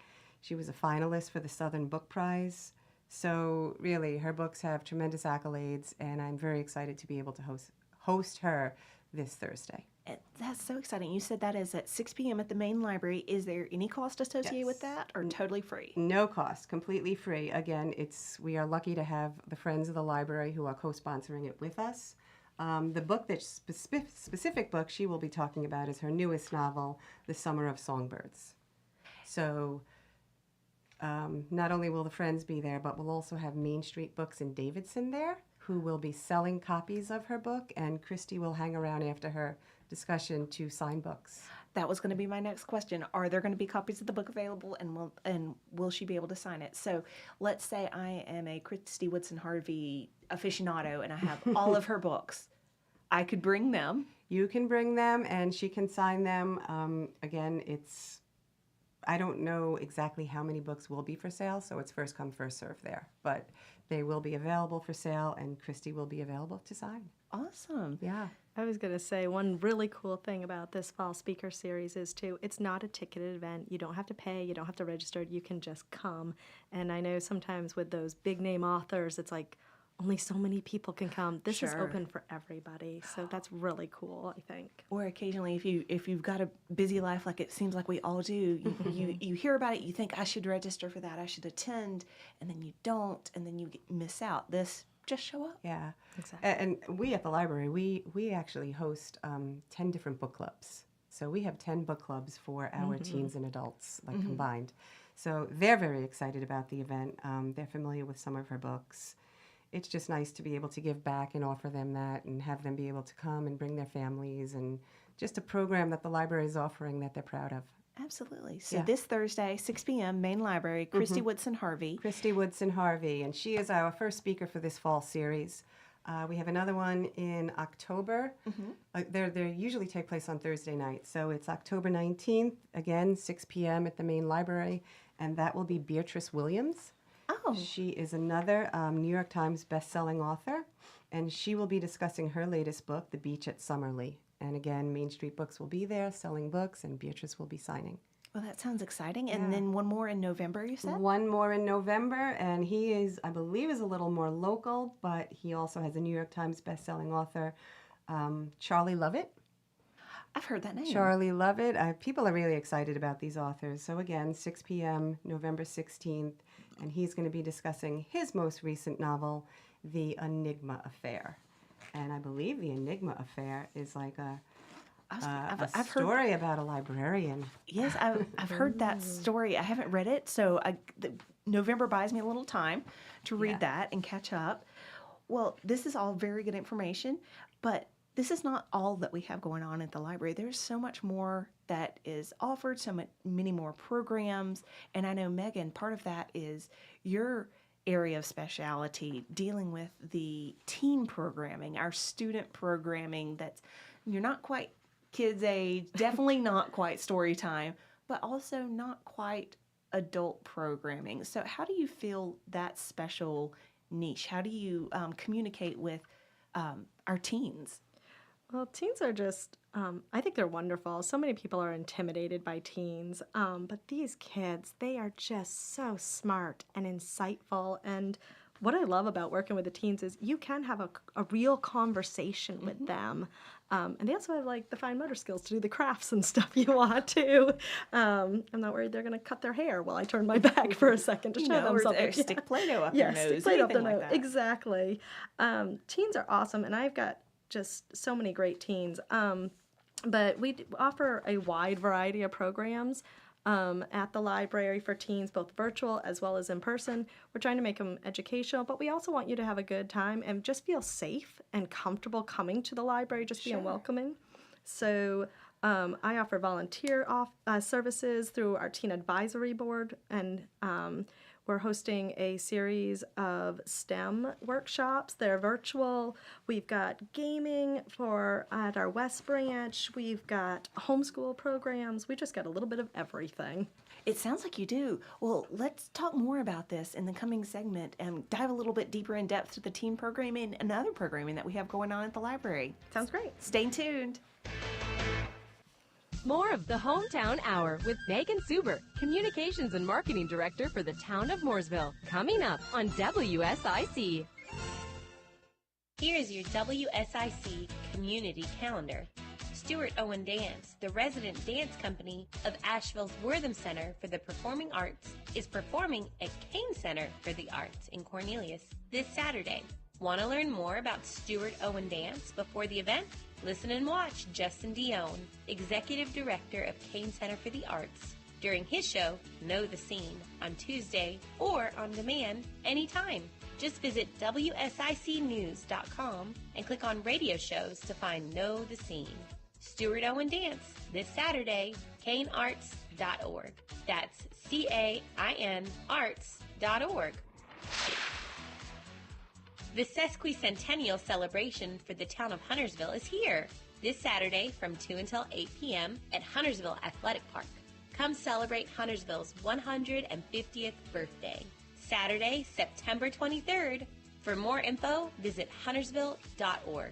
[SPEAKER 5] She was a finalist for the Southern Book Prize. So really, her books have tremendous accolades, and I'm very excited to be able to host her this Thursday.
[SPEAKER 4] That's so exciting. You said that is at 6 p.m. at the main library. Is there any cost associated with that, or totally free?
[SPEAKER 5] No cost, completely free. Again, we are lucky to have the Friends of the Library who are co-sponsoring it with us. The book, that specific book she will be talking about is her newest novel, The Summer of Songbirds. So not only will the Friends be there, but we'll also have Main Street Books in Davidson there, who will be selling copies of her book, and Christy will hang around after her discussion to sign books.
[SPEAKER 4] That was going to be my next question. Are there going to be copies of the book available, and will she be able to sign it? So let's say I am a Christy Woodson Harvey aficionado and I have all of her books. I could bring them.
[SPEAKER 5] You can bring them and she can sign them. Again, I don't know exactly how many books will be for sale, so it's first come, first serve there. But they will be available for sale, and Christy will be available to sign.
[SPEAKER 4] Awesome.
[SPEAKER 5] Yeah.
[SPEAKER 6] I was going to say, one really cool thing about this fall speaker series is, too, it's not a ticketed event. You don't have to pay. You don't have to register. You can just come. And I know sometimes with those big-name authors, it's like only so many people can come. This is open for everybody, so that's really cool, I think.
[SPEAKER 4] Or occasionally, if you've got a busy life like it seems like we all do, you hear about it, you think, I should register for that, I should attend, and then you don't, and then you miss out. This, just show up.
[SPEAKER 5] Yeah.
[SPEAKER 6] Exactly.
[SPEAKER 5] And we at the library, we actually host 10 different book clubs. So we have 10 book clubs for our teens and adults, combined. So they're very excited about the event. They're familiar with some of her books. It's just nice to be able to give back and offer them that and have them be able to come and bring their families, and just a program that the library is offering that they're proud of.
[SPEAKER 4] Absolutely. So this Thursday, 6 p.m., main library, Christy Woodson Harvey.
[SPEAKER 5] Christy Woodson Harvey, and she is our first speaker for this fall series. We have another one in October. They usually take place on Thursday night. So it's October 19th, again, 6 p.m. at the main library, and that will be Beatrice Williams.
[SPEAKER 4] Oh.
[SPEAKER 5] She is another New York Times best-selling author, and she will be discussing her latest book, The Beach at Summerlee. And again, Main Street Books will be there selling books, and Beatrice will be signing.
[SPEAKER 4] Well, that sounds exciting. And then one more in November, you said?
[SPEAKER 5] One more in November, and he is, I believe, is a little more local, but he also has a New York Times best-selling author, Charlie Lovett.
[SPEAKER 4] I've heard that name.
[SPEAKER 5] Charlie Lovett. People are really excited about these authors. So again, 6 p.m., November 16th, and he's going to be discussing his most recent novel, The Enigma Affair. And I believe The Enigma Affair is like a story about a librarian.
[SPEAKER 4] Yes, I've heard that story. I haven't read it, so November buys me a little time to read that and catch up. Well, this is all very good information, but this is not all that we have going on at the library. There's so much more that is offered, so many more programs. And I know, Megan, part of that is your area of specialty, dealing with the teen programming, our student programming that's, you're not quite kids' age, definitely not quite story time, but also not quite adult programming. So how do you feel that special niche? How do you communicate with our teens?
[SPEAKER 6] Well, teens are just, I think they're wonderful. So many people are intimidated by teens, but these kids, they are just so smart and insightful. And what I love about working with the teens is you can have a real conversation with them. And they also have like the fine motor skills to do the crafts and stuff you want to. I'm not worried they're going to cut their hair while I turn my back for a second to show them something.
[SPEAKER 4] Or stick Play-Doh up their nose.
[SPEAKER 6] Stick Play-Doh up their
[SPEAKER 4] like
[SPEAKER 6] nose.
[SPEAKER 4] that.
[SPEAKER 6] Exactly. Teens are awesome, and I've got just so many great teens. But we offer a wide variety of programs at the library for teens, both virtual as well as in person. We're trying to make them educational, but we also want you to have a good time and just feel safe and comfortable coming to the library, just being welcoming. So I offer volunteer services through our Teen Advisory Board, and we're hosting a series of STEM workshops. They're virtual. We've got gaming at our West Branch. We've got homeschool programs. We just got a little bit of everything.
[SPEAKER 4] It sounds like you do. Well, let's talk more about this in the coming segment and dive a little bit deeper in depth to the teen programming and other programming that we have going on at the library.
[SPEAKER 6] Sounds great.
[SPEAKER 4] Stay tuned.
[SPEAKER 7] More of the Hometown Hour with Megan Suber, Communications and Marketing Director for the town of Mooresville, coming up on WSIC.
[SPEAKER 8] Here's your WSIC community calendar. Stuart Owen Dance, the resident dance company of Asheville's Wortham Center for the Performing Arts, is performing at Kane Center for the Arts in Cornelius this Saturday. Want to learn more about Stuart Owen Dance before the event? Listen and watch Justin Dione, Executive Director of Kane Center for the Arts, during his show, Know the Scene, on Tuesday or on demand anytime. Just visit WSICnews.com and click on radio shows to find Know the Scene. Stuart Owen Dance, this Saturday, kanearts.org. That's CAIN arts.org. The sesquicentennial celebration for the town of Huntersville is here this Saturday from 2 until 8 p.m. at Huntersville Athletic Park. Come celebrate Huntersville's 150th birthday. Saturday, September 23rd. For more info, visit huntersville.org.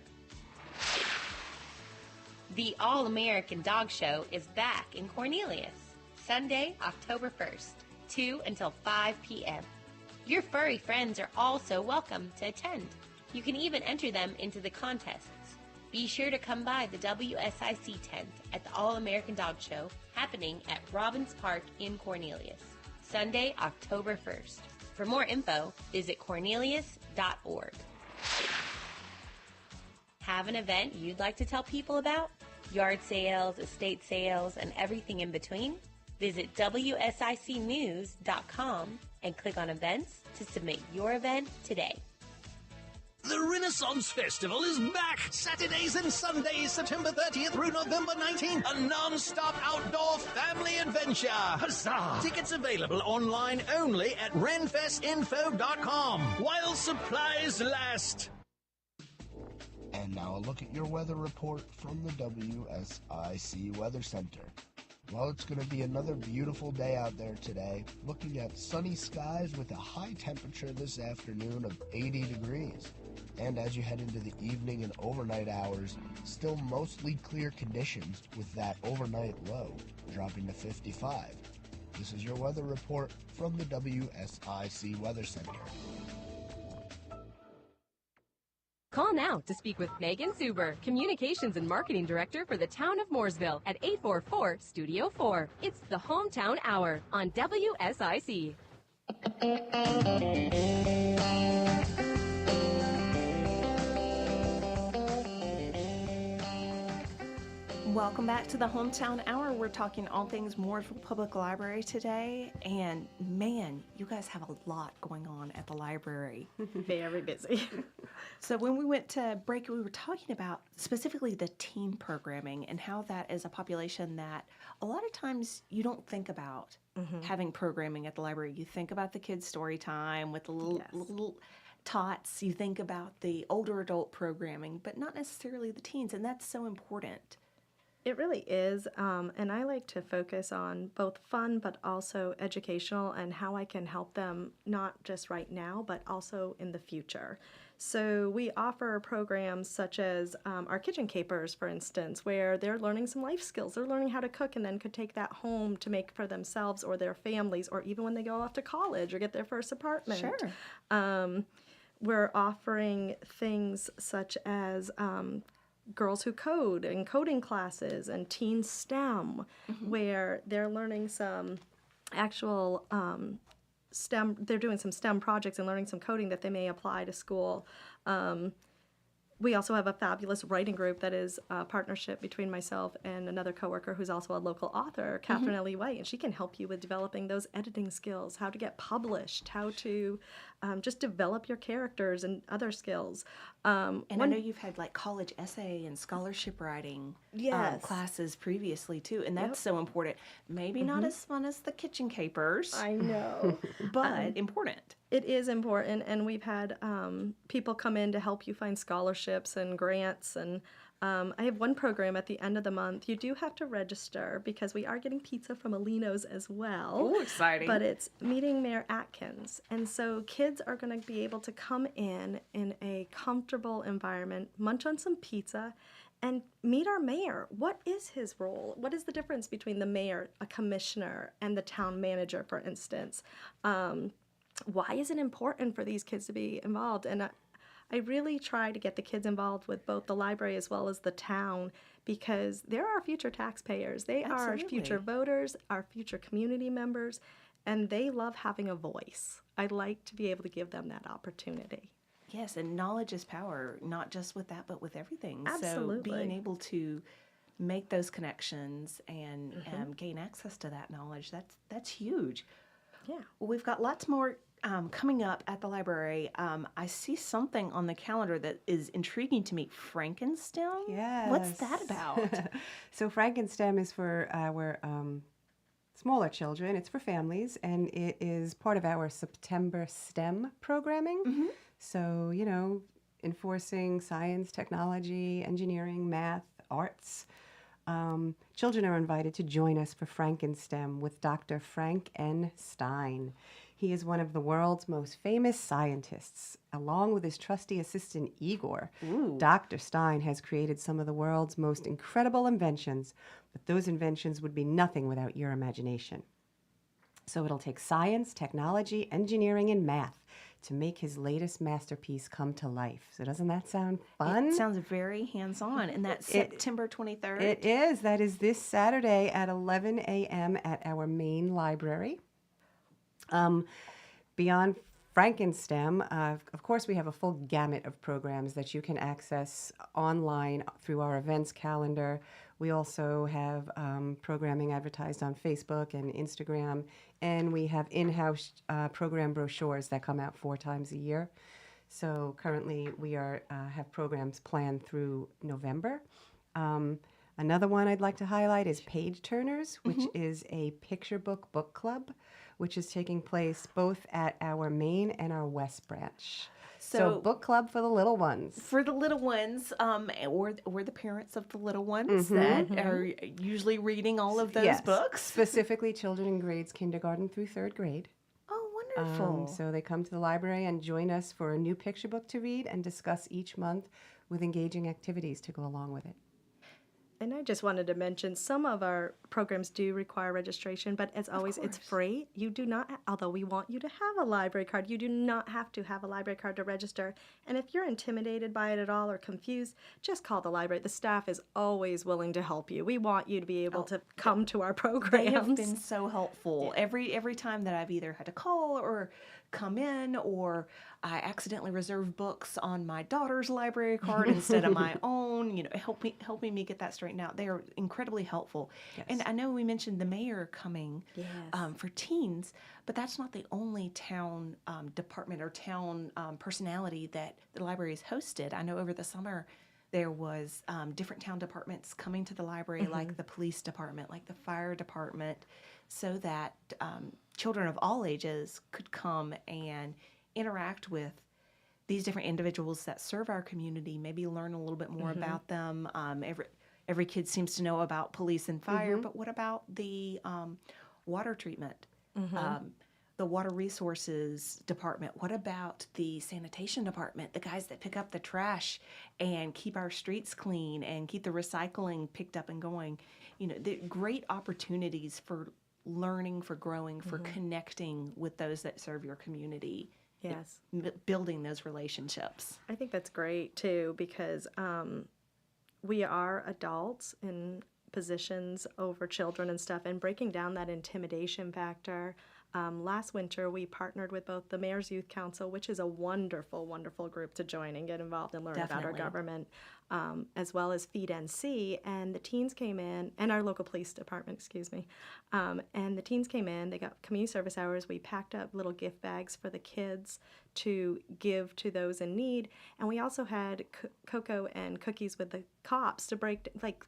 [SPEAKER 8] The All-American Dog Show is back in Cornelius, Sunday, October 1st, 2 until 5 p.m. Your furry friends are also welcome to attend. You can even enter them into the contests. Be sure to come by the WSIC tent at the All-American Dog Show happening at Robbins Park in Cornelius, Sunday, October 1st. For more info, visit cornelius.org. Have an event you'd like to tell people about? Yard sales, estate sales, and everything in between? Visit WSICnews.com and click on events to submit your event today.
[SPEAKER 9] The Renaissance Festival is back! Saturdays and Sundays, September 30th through November 19th. A non-stop outdoor family adventure. Huzzah! Tickets available online only at renfestinfo.com while supplies last.
[SPEAKER 1] And now a look at your weather report from the WSIC Weather Center. Well, it's going to be another beautiful day out there today, looking at sunny skies with a high temperature this afternoon of 80 degrees. And as you head into the evening and overnight hours, still mostly clear conditions with that overnight low dropping to 55. This is your weather report from the WSIC Weather Center.
[SPEAKER 7] Call now to speak with Megan Suber, Communications and Marketing Director for the town of Mooresville at 844-STUDIO-4. It's the Hometown Hour on WSIC.
[SPEAKER 4] Welcome back to the Hometown Hour. We're talking all things Mooresville Public Library today. And man, you guys have a lot going on at the library.
[SPEAKER 6] Very busy.
[SPEAKER 4] So when we went to break, we were talking about specifically the teen programming and how that is a population that a lot of times you don't think about having programming at the library. You think about the kids' story time with the little tots. You think about the older adult programming, but not necessarily the teens. And that's so important.
[SPEAKER 6] It really is, and I like to focus on both fun but also educational and how I can help them not just right now but also in the future. So we offer programs such as our Kitchen Capers, for instance, where they're learning some life skills. They're learning how to cook and then could take that home to make for themselves or their families, or even when they go off to college or get their first apartment.
[SPEAKER 4] Sure.
[SPEAKER 6] We're offering things such as Girls Who Code and coding classes and teen STEM, where they're learning some actual STEM, they're doing some STEM projects and learning some coding that they may apply to school. We also have a fabulous writing group that is a partnership between myself and another coworker who's also a local author, Catherine Ellie White, and she can help you with developing those editing skills, how to get published, how to just develop your characters and other skills.
[SPEAKER 4] And I know you've had like college essay and scholarship writing classes previously too, and that's so important. Maybe not as fun as the Kitchen Capers.
[SPEAKER 6] I know.
[SPEAKER 4] But important.
[SPEAKER 6] It is important, and we've had people come in to help you find scholarships and grants, and I have one program at the end of the month. You do have to register because we are getting pizza from Alino's as well.
[SPEAKER 4] Oh, exciting.
[SPEAKER 6] But it's meeting Mayor Atkins, and so kids are going to be able to come in a comfortable environment, munch on some pizza, and meet our mayor. What is his role? What is the difference between the mayor, a commissioner, and the town manager, for instance? Why is it important for these kids to be involved? And I really try to get the kids involved with both the library as well as the town, because they're our future taxpayers. They are our future voters, our future community members, and they love having a voice. I'd like to be able to give them that opportunity.
[SPEAKER 4] Yes, and knowledge is power, not just with that, but with everything.
[SPEAKER 6] Absolutely.
[SPEAKER 4] So being able to make those connections and gain access to that knowledge, that's huge.
[SPEAKER 6] Yeah.
[SPEAKER 4] Well, we've got lots more coming up at the library. I see something on the calendar that is intriguing to me. Frankenstem?
[SPEAKER 5] Yes.
[SPEAKER 4] What's that about?
[SPEAKER 5] So Frankenstem is for our smaller children. It's for families, and it is part of our September STEM programming. So, enforcing science, technology, engineering, math, arts. Children are invited to join us for Frankenstem with Dr. Frank N. Stein. He is one of the world's most famous scientists. Along with his trusty assistant, Igor, Dr. Stein has created some of the world's most incredible inventions, but those inventions would be nothing without your imagination. So it'll take science, technology, engineering, and math to make his latest masterpiece come to life. So doesn't that sound fun?
[SPEAKER 4] It sounds very hands-on. And that's September 23rd?
[SPEAKER 5] It is. That is this Saturday at 11 a.m. at our main library. Beyond Frankenstem, of course, we have a full gamut of programs that you can access online through our events calendar. We also have programming advertised on Facebook and Instagram, and we have in-house program brochures that come out 4 times a year. So currently, we have programs planned through November. Another one I'd like to highlight is Page Turners, which is a picture book club, which is taking place both at our main and our west branch. So book club for the little ones.
[SPEAKER 4] For the little ones, or the parents of the little ones that are usually reading all of those books.
[SPEAKER 5] Specifically children in grades kindergarten through 3rd grade.
[SPEAKER 4] Oh, wonderful.
[SPEAKER 5] So they come to the library and join us for a new picture book to read and discuss each month with engaging activities to go along with it.
[SPEAKER 6] And I just wanted to mention some of our programs do require registration, but as always, it's free. You do not, although we want you to have a library card, you do not have to have a library card to register. And if you're intimidated by it at all or confused, just call the library. The staff is always willing to help you. We want you to be able to come to our programs.
[SPEAKER 4] They have been so helpful. Yeah. Every time that I've either had to call or come in, or I accidentally reserve books on my daughter's library card instead of my own, helping me get that straightened out. They are incredibly helpful. Yes. And I know we mentioned the mayor coming for teens, but that's not the only town department or town personality that the library has hosted. I know over the summer there was different town departments coming to the library, like the police department, like the fire department, so that children of all ages could come and interact with these different individuals that serve our community, maybe learn a little bit more about them. Every kid seems to know about police and fire, but what about the water treatment, the water resources department? What about the sanitation department, the guys that pick up the trash and keep our streets clean and keep the recycling picked up and going? The great opportunities for learning, for growing, for connecting with those that serve your community.
[SPEAKER 6] Yes.
[SPEAKER 4] Building those relationships.
[SPEAKER 6] I think that's great, too, because we are adults in positions over children and stuff, and breaking down that intimidation factor. Last winter, we partnered with both the Mayor's Youth Council, which is a wonderful, wonderful group to join and get involved and learn about our government, as well as Feed NC. And the teens came in, and our local police department, and the teens came in, they got community service hours. We packed up little gift bags for the kids to give to those in need. And we also had cocoa and cookies with the cops to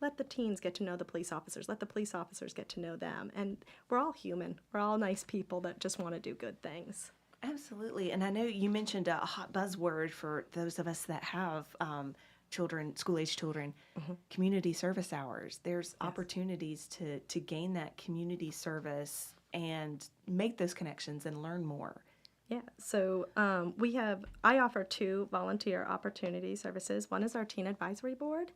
[SPEAKER 6] let the teens get to know the police officers, let the police officers get to know them. And we're all human. We're all nice people that just want to do good things.
[SPEAKER 4] Absolutely. And I know you mentioned a hot buzzword for those of us that have children, school-age children, community service hours. There's opportunities to gain that community service and make those connections and learn more.
[SPEAKER 6] Yeah, so I offer 2 volunteer opportunity services. One is our Teen Advisory Board.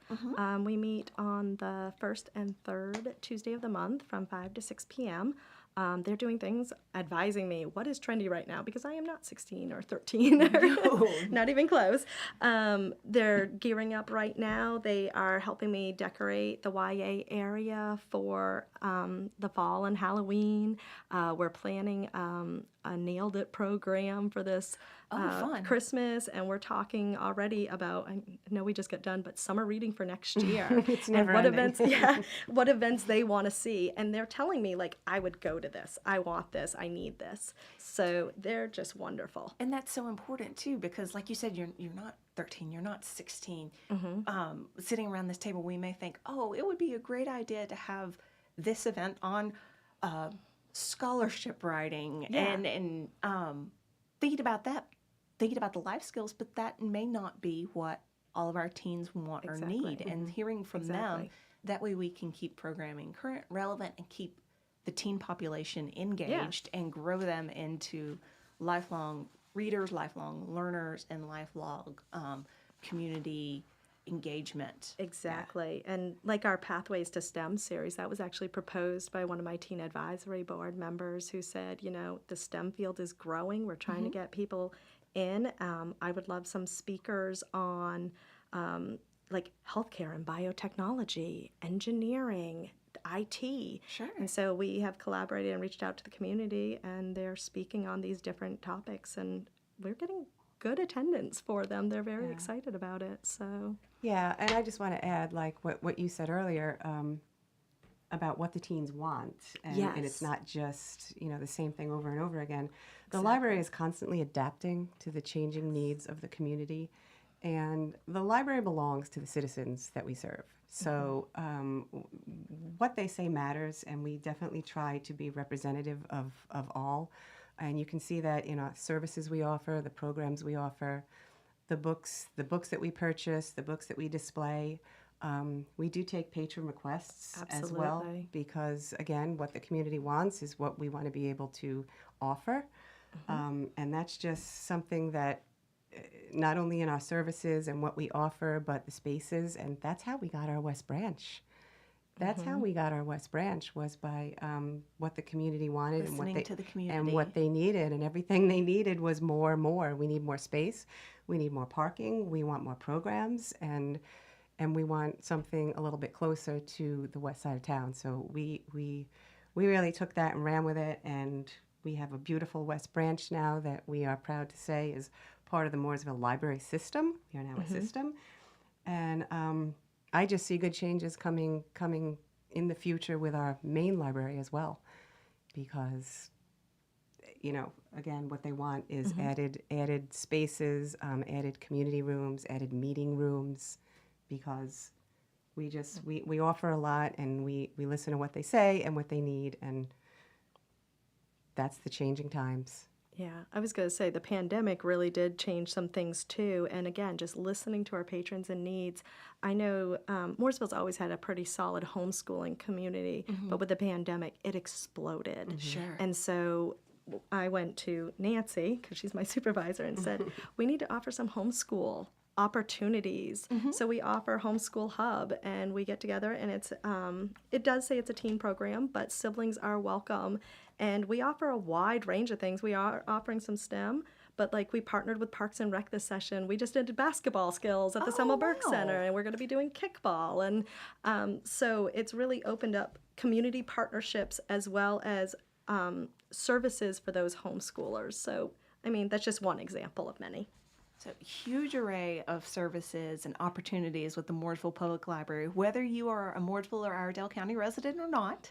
[SPEAKER 6] We meet on the first and third Tuesday of the month from 5 to 6 p.m. They're doing things advising me what is trendy right now, because I am not 16 or 13, or not even close. They're gearing up right now. They are helping me decorate the YA area for the fall and Halloween. We're planning a Nailed It program for this
[SPEAKER 4] fun.
[SPEAKER 6] Christmas, and we're talking already about, I know we just got done, but summer reading for next year.
[SPEAKER 5] It's
[SPEAKER 6] and
[SPEAKER 5] never
[SPEAKER 6] what
[SPEAKER 5] ending.
[SPEAKER 6] what events they want to see. And they're telling me, like, I would go to this. I want this. I need this. So they're just wonderful.
[SPEAKER 4] And that's so important too, because like you said, you're not 13, you're not 16. Sitting around this table, we may think, oh, it would be a great idea to have this event on scholarship writing and thinking about that, thinking about the life skills, but that may not be what all of our teens want or need. And hearing from them, that way we can keep programming current, relevant, and keep the teen population engaged and grow them into lifelong readers, lifelong learners, and lifelong community engagement.
[SPEAKER 6] Exactly. And like our Pathways to STEM series, that was actually proposed by one of my Teen Advisory Board members, who said, you know, the STEM field is growing. We're trying to get people in. I would love some speakers on like healthcare and biotechnology, engineering, IT.
[SPEAKER 4] Sure.
[SPEAKER 6] And so we have collaborated and reached out to the community, and they're speaking on these different topics, and we're getting good attendance for them. They're very excited about it. So
[SPEAKER 5] Yeah, and I just want to add, like what you said earlier, about what the teens want, and it's not just, you know, the same thing over and over again. The library is constantly adapting to the changing needs of the community, and the library belongs to the citizens that we serve. So what they say matters, and we definitely try to be representative of all. And you can see that in our services we offer, the programs we offer, the books that we purchase, the books that we display. We do take patron requests as well, because again, what the community wants is what we want to be able to offer. And that's just something that not only in our services and what we offer, but the spaces, and that's how we got our West Branch. That's how we got our West Branch, was by what the community wanted and what they needed, and everything they needed was more and more. We need more space, we need more parking, we want more programs, and we want something a little bit closer to the west side of town. So we really took that and ran with it, and we have a beautiful West Branch now that we are proud to say is part of the Mooresville Library System. We are now a system, and I just see good changes coming in the future with our main library as well, because, you know, again, what they want is added spaces, added community rooms, added meeting rooms, because we offer a lot, and we listen to what they say and what they need, and that's the changing times.
[SPEAKER 6] Yeah, I was going to say the pandemic really did change some things too. And again, just listening to our patrons and needs. I know Mooresville's always had a pretty solid homeschooling community, but with the pandemic, it exploded.
[SPEAKER 4] Sure.
[SPEAKER 6] And so I went to Nancy, because she's my supervisor, and said, we need to offer some homeschool opportunities. So we offer Homeschool Hub, and we get together, and it's it does say it's a teen program, but siblings are welcome, and we offer a wide range of things. We are offering some STEM, but like we partnered with Parks and Rec this session. We just did basketball skills at the Selma Burke Center, and we're going to be doing kickball, and so it's really opened up community partnerships as well as services for those homeschoolers. So I mean, that's just one example of many.
[SPEAKER 4] So huge array of services and opportunities with the Mooresville Public Library. Whether you are a Mooresville or Iredell County resident or not,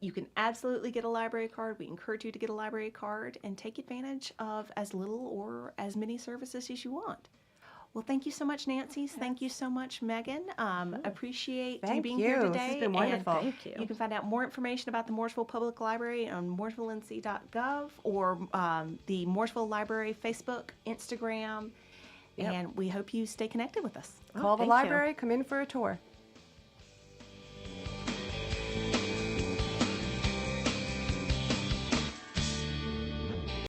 [SPEAKER 4] you can absolutely get a library card. We encourage you to get a library card and take advantage of as little or as many services as you want. Well, thank you so much, Nancy. Thank you so much, Megan. Appreciate you being here today.
[SPEAKER 5] This has been wonderful.
[SPEAKER 6] Thank you.
[SPEAKER 4] You can find out more information about the Mooresville Public Library on mooresvillenc.gov or the Mooresville Library Facebook, Instagram, and we hope you stay connected with us.
[SPEAKER 5] Call the library, come in for a tour.